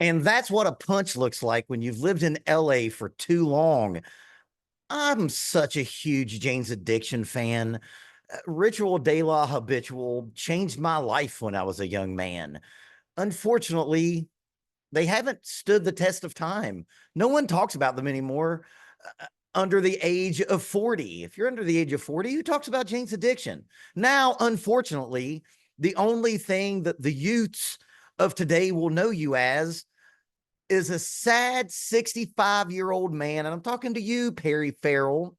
And that's what a punch looks like when you've lived in LA for too long. I'm such a huge Jane's Addiction fan. Ritual de la Habitual changed my life when I was a young man. Unfortunately, they haven't stood the test of time. No one talks about them anymore under the age of 40. If you're under the age of 40, who talks about Jane's Addiction? Now, unfortunately, the only thing that the youths of today will know you as is a sad 65-year-old man. And I'm talking to you, Perry Farrell,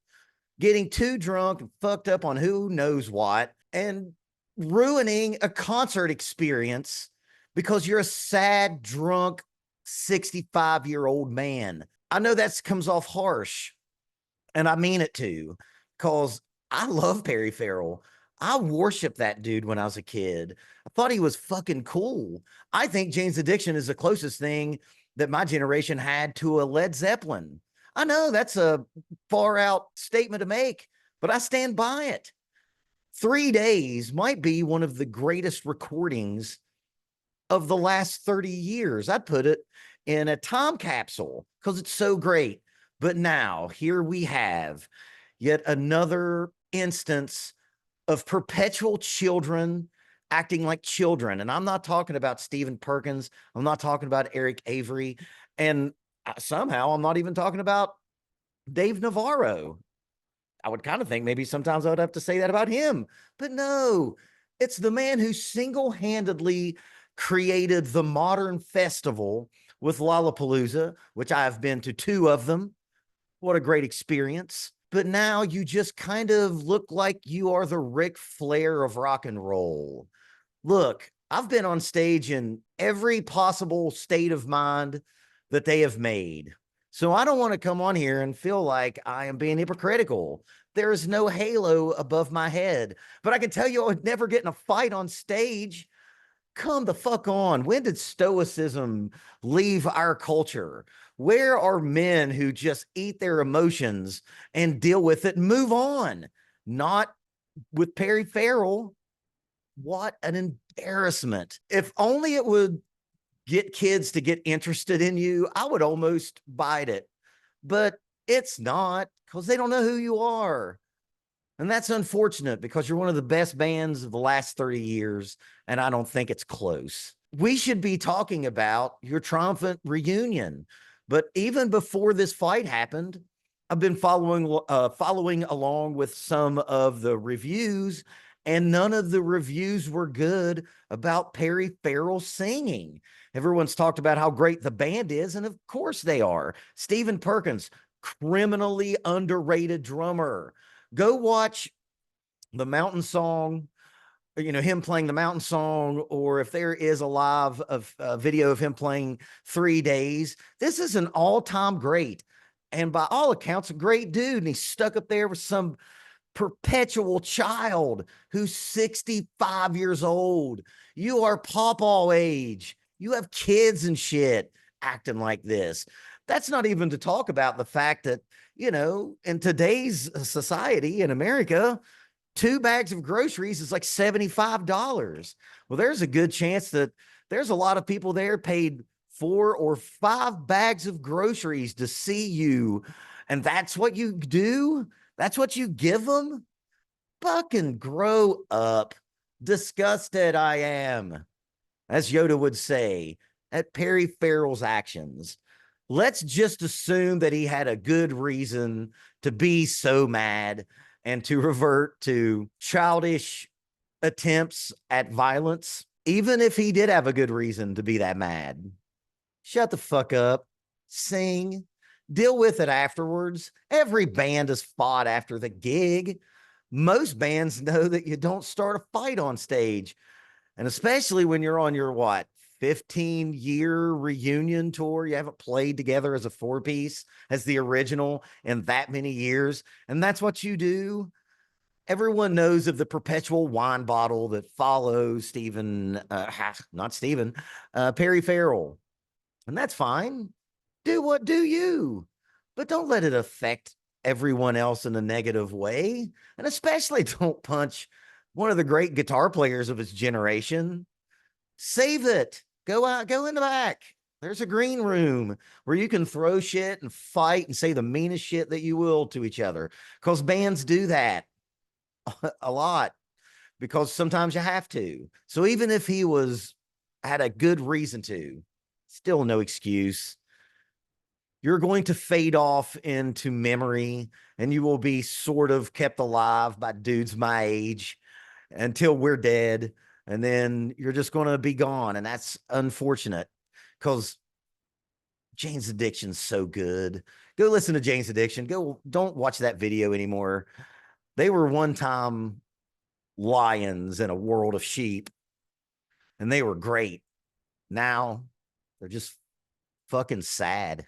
getting too drunk and fucked up on who knows what and ruining a concert experience because you're a sad, drunk 65-year-old man. I know that comes off harsh, and I mean it too, because I love Perry Farrell. I worshiped that dude when I was a kid. I thought he was fucking cool. I think Jane's Addiction is the closest thing that my generation had to a Led Zeppelin. I know that's a far out statement to make, but I stand by it. 3 Days might be one of the greatest recordings of the last 30 years. I'd put it in a time capsule because it's so great. But now here we have yet another instance of perpetual children acting like children. And I'm not talking about Stephen Perkins. I'm not talking about Eric Avery. And somehow I'm not even talking about Dave Navarro. I would kind of think maybe sometimes I would have to say that about him. But no, it's the man who single-handedly created the modern festival with Lollapalooza, which I've been to 2 of them. What a great experience. But now you just kind of look like you are the Ric Flair of rock and roll. Look, I've been on stage in every possible state of mind that they have made. So I don't want to come on here and feel like I am being hypocritical. There is no halo above my head, but I can tell you I would never get in a fight on stage. Come the fuck on. When did stoicism leave our culture? Where are men who just eat their emotions and deal with it and move on? Not with Perry Farrell. What an embarrassment. If only it would get kids to get interested in you, I would almost bite it. But it's not because they don't know who you are. And that's unfortunate because you're one of the best bands of the last 30 years, and I don't think it's close. We should be talking about your triumphant reunion. But even before this fight happened, I've been following along with some of the reviews, and none of the reviews were good about Perry Farrell singing. Everyone's talked about how great the band is, and of course they are. Stephen Perkins, criminally underrated drummer. Go watch the Mountain Song, him playing the Mountain Song, or if there is a live video of him playing 3 Days. This is an all-time great, and by all accounts, a great dude. And he's stuck up there with some perpetual child who's 65 years old. You are pawpaw age. You have kids and shit acting like this. That's not even to talk about the fact that, in today's society in America, 2 bags of groceries is like $75. Well, there's a good chance that there's a lot of people there paid 4 or 5 bags of groceries to see you. And that's what you do? That's what you give them? Fucking grow up. Disgusted I am, as Yoda would say, at Perry Farrell's actions. Let's just assume that he had a good reason to be so mad and to revert to childish attempts at violence. Even if he did have a good reason to be that mad, shut the fuck up, sing, deal with it afterwards. Every band has fought after the gig. Most bands know that you don't start a fight on stage. And especially when you're on your 15-year reunion tour, you haven't played together as a 4-piece, as the original in that many years. And that's what you do. Everyone knows of the perpetual wine bottle that follows Perry Farrell. And that's fine. Do what do you, but don't let it affect everyone else in a negative way. And especially don't punch one of the great guitar players of his generation. Save it. Go out, go in the back. There's a green room where you can throw shit and fight and say the meanest shit that you will to each other. Because bands do that a lot because sometimes you have to. So even if he was had a good reason to, still no excuse. You're going to fade off into memory and you will be sort of kept alive by dudes my age until we're dead. And then you're just going to be gone. And that's unfortunate because Jane's Addiction's so good. Go listen to Jane's Addiction. Go, don't watch that video anymore. They were one time lions in a world of sheep and they were great. Now they're just fucking sad.